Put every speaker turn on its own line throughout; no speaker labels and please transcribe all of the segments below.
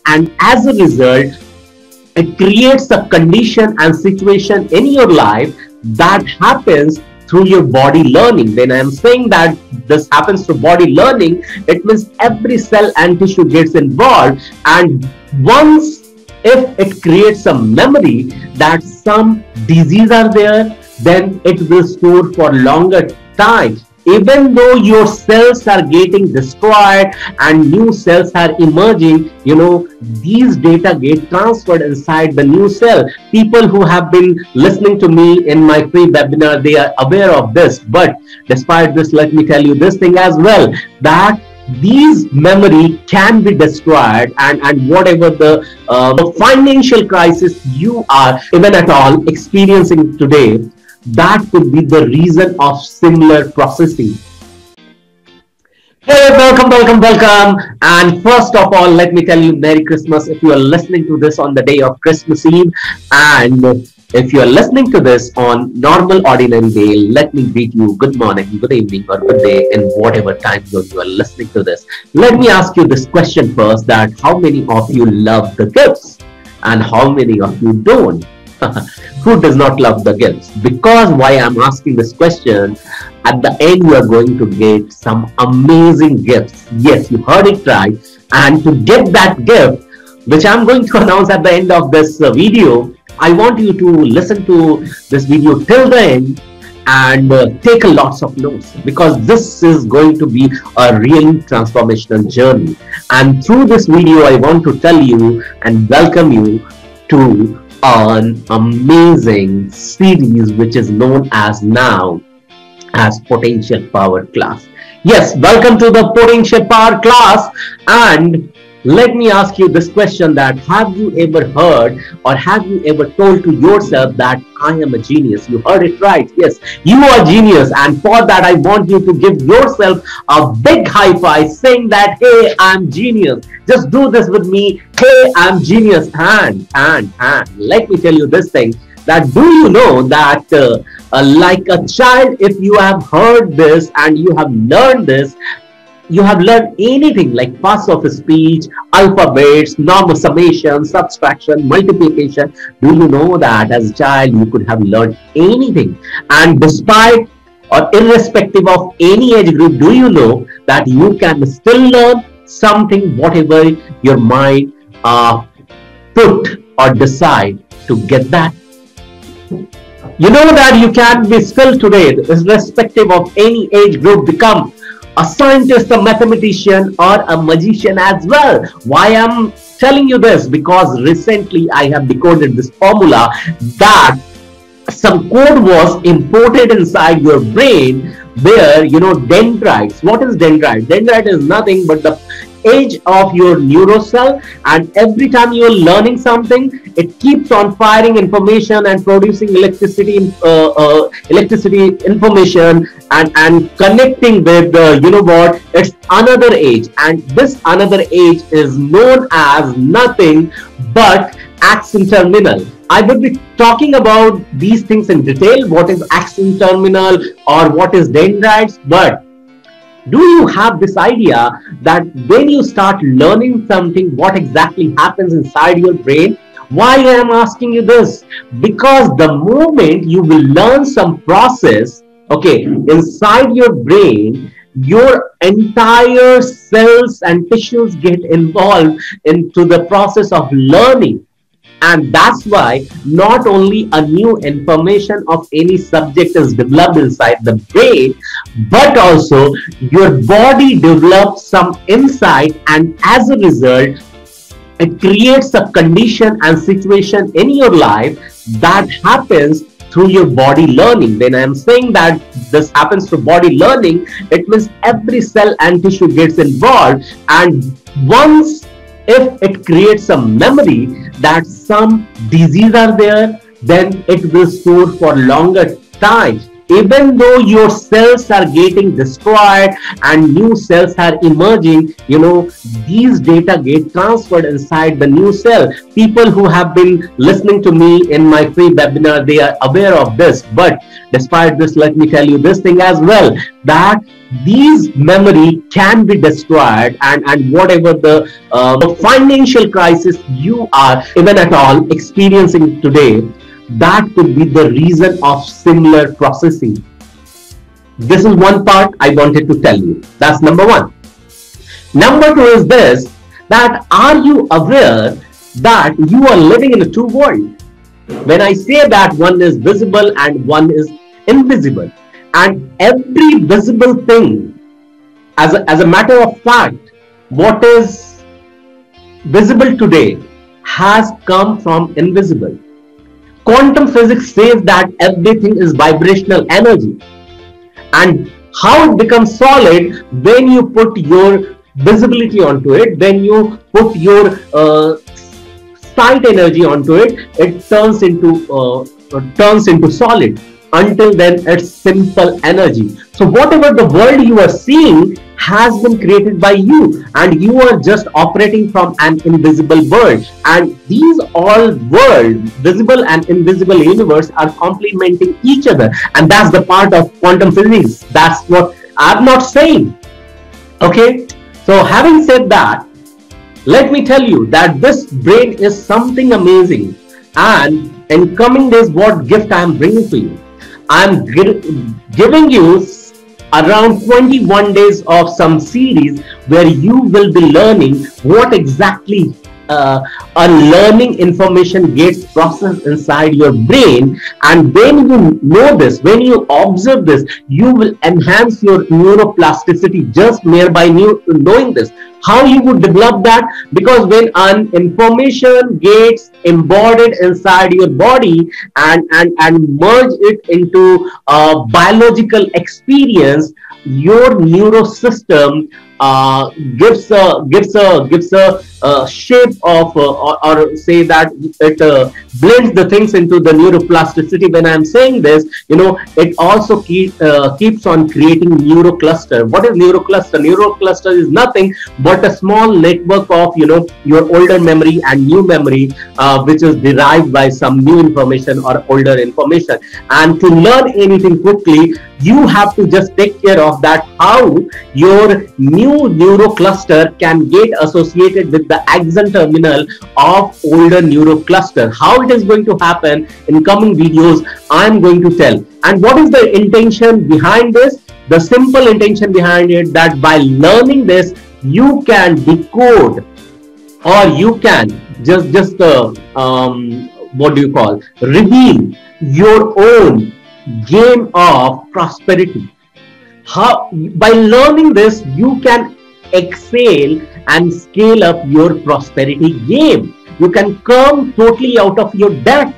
and as a result, it creates a condition and situation in your life that happens through your body learning. When I am saying that this happens through body learning, it means every cell and tissue gets involved, and once if it creates a memory that some disease are there, then it will store for longer time. Even though your cells are getting destroyed and new cells are emerging, these data get transferred inside the new cell. People who have been listening to me in my free webinar, they are aware of this. But despite this, let me tell you this thing as well, that these memory can be destroyed, and whatever the financial crisis you are even at all experiencing today, that could be the reason of similar processing. Hey, welcome. And first of all, let me tell you Merry Christmas if you are listening to this on the day of Christmas Eve. And if you are listening to this on normal, ordinary day, let me greet you good morning, good evening, or good day in whatever time zone you are listening to this. Let me ask you this question first, that how many of you love the gifts and how many of you don't? Who does not love the gifts? Because why I'm asking this question, at the end you are going to get some amazing gifts. Yes, you heard it right. And to get that gift, which I'm going to announce at the end of this video, I want you to listen to this video till the end and take a lots of notes, because this is going to be a really transformational journey. And through this video, I want to tell you and welcome you to an amazing series which is known as now as Potential Power Class. Yes, welcome to the Potential Power Class. And let me ask you this question, that have you ever heard or have you ever told to yourself that I am a genius? You heard it right. Yes, you are genius. And for that, I want you to give yourself a big high five saying that, hey, I'm genius. Just do this with me. Hey, I'm genius. And let me tell you this thing, that do you know that like a child, if you have heard this and you have learned this, you have learned anything like parts of speech, alphabets, normal summation, subtraction, multiplication. Do you know that as a child you could have learned anything? And despite or irrespective of any age group, do you know that you can still learn something, whatever your mind put or decide to get that? You know that you can be still today, irrespective of any age group, become a scientist, a mathematician, or a magician as well. Why I'm telling you this? Because recently I have decoded this formula that some code was imported inside your brain where, dendrites. What is dendrite? Dendrite is nothing but the age of your neurocell, and every time you're learning something, it keeps on firing information and producing electricity information and connecting with it's another age, and this another age is known as nothing but axon terminal. I will be talking about these things in detail, what is axon terminal or what is dendrites. But do you have this idea that when you start learning something, what exactly happens inside your brain? Why I am asking you this? Because the moment you will learn some process, okay, inside your brain, your entire cells and tissues get involved into the process of learning. And that's why not only a new information of any subject is developed inside the brain, but also your body develops some insight, and as a result, it creates a condition and situation in your life that happens through your body learning. When I am saying that this happens through body learning, it means every cell and tissue gets involved, and once if it creates a memory that some disease are there, then it will store for longer time. even though your cells are getting destroyed and new cells are emerging, these data get transferred inside the new cell. People who have been listening to me in my free webinar, they are aware of this. But despite this, let me tell you this thing as well, that these memory can be destroyed, and whatever the financial crisis you are even at all experiencing today, that could be the reason of similar processing. This is one part I wanted to tell you. That's number one. Number two is this, that are you aware that you are living in a two world? When I say that, one is visible and one is invisible, and every visible thing, as a matter of fact, what is visible today has come from invisible. Quantum physics says that everything is vibrational energy, and how it becomes solid when you put your visibility onto it, when you put your sight energy onto it, it turns into solid. Until then, it's simple energy. So whatever the world you are seeing has been created by you, and you are just operating from an invisible world. And these all world, visible and invisible universe, are complementing each other, and that's the part of quantum physics. That's what I'm not saying. Okay, so having said that, let me tell you that this brain is something amazing, and in coming days, what gift I am bringing to you, I'm giving you around 21 days of some series where you will be learning what exactly a learning information gets processed inside your brain. And when you know this, when you observe this, you will enhance your neuroplasticity just mere by knowing this. How you would develop that? Because when an information gets embodied inside your body and merge it into a biological experience, your neurosystem gives a shape of or say that it blends the things into the neuroplasticity. When I'm saying this, it also keeps on creating neurocluster. What is neurocluster? Neurocluster is nothing but a small network of your older memory and new memory, which is derived by some new information or older information. And to learn anything quickly, you have to just take care of that, how your new neurocluster can get associated with the axon terminal of older neurocluster. How it is going to happen in coming videos, I'm going to tell. And what is the intention behind this? The simple intention behind it, that by learning this, you can decode, or you can just what do you call, reveal your own game of prosperity. How by learning this, you can excel and scale up your prosperity game. You can come totally out of your debt.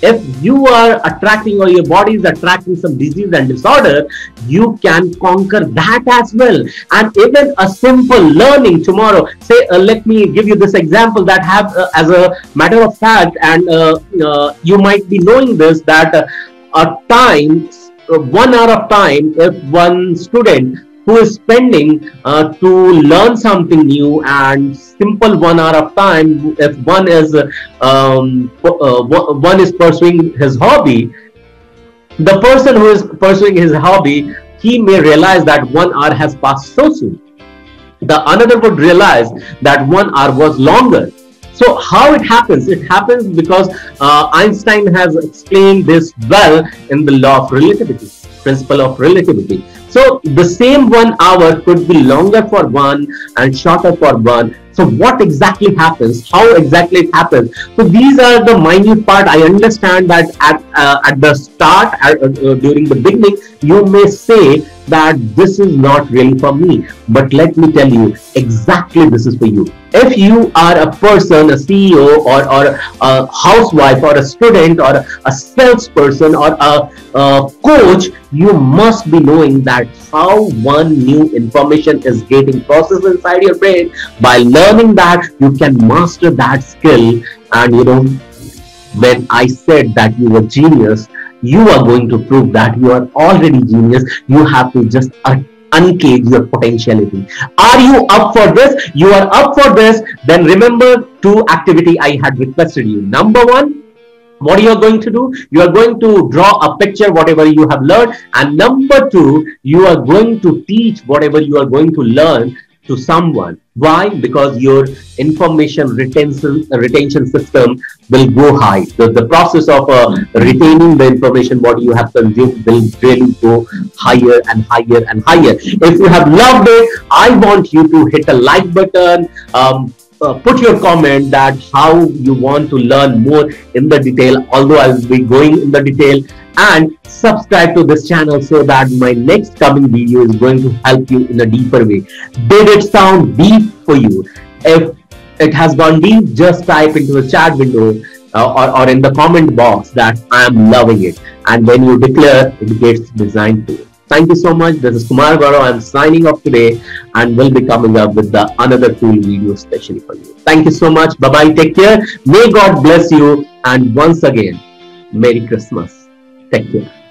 If you are attracting, or your body is attracting some disease and disorder, you can conquer that as well. And even a simple learning tomorrow, say let me give you this example that have as a matter of fact, and you might be knowing this, that a time, 1 hour of time, if one student who is spending to learn something new, and simple 1 hour of time, if one is pursuing his hobby, the person who is pursuing his hobby, he may realize that 1 hour has passed so soon. The another would realize that 1 hour was longer. So how it happens? It happens because Einstein has explained this well in the law of relativity, principle of relativity. So the same 1 hour could be longer for one and shorter for one. So what exactly happens? How exactly it happens? So these are the minute part. I understand that at the start, during the beginning, you may say that this is not really for me. But let me tell you, exactly this is for you. If you are a person, a CEO, or a housewife, or a student, or a salesperson, or a coach, you must be knowing that how one new information is getting processed inside your brain. By learning that, you can master that skill. And when I said that you were genius, you are going to prove that you are already genius. You have to just uncage your potentiality. Are you up for this? You are up for this. Then remember two activity I had requested you. Number one, what you are going to do, you are going to draw a picture whatever you have learned, and number two, you are going to teach whatever you are going to learn to someone. Why? Because your information retention system will go high. The process of retaining the information what you have consumed will really go higher and higher and higher. If you have loved it, I want you to hit a like button. Put your comment that how you want to learn more in the detail, although I'll be going in the detail, and subscribe to this channel so that my next coming video is going to help you in a deeper way. Did it sound deep for you? If it has gone deep, just type into the chat window or in the comment box that I am loving it, and when you declare, it gets designed to you. Thank you so much. This is Kumar Gaurav. I'm signing off today, and will be coming up with the another cool video especially for you. Thank you so much. Bye bye. Take care. May God bless you. And once again, Merry Christmas. Take care.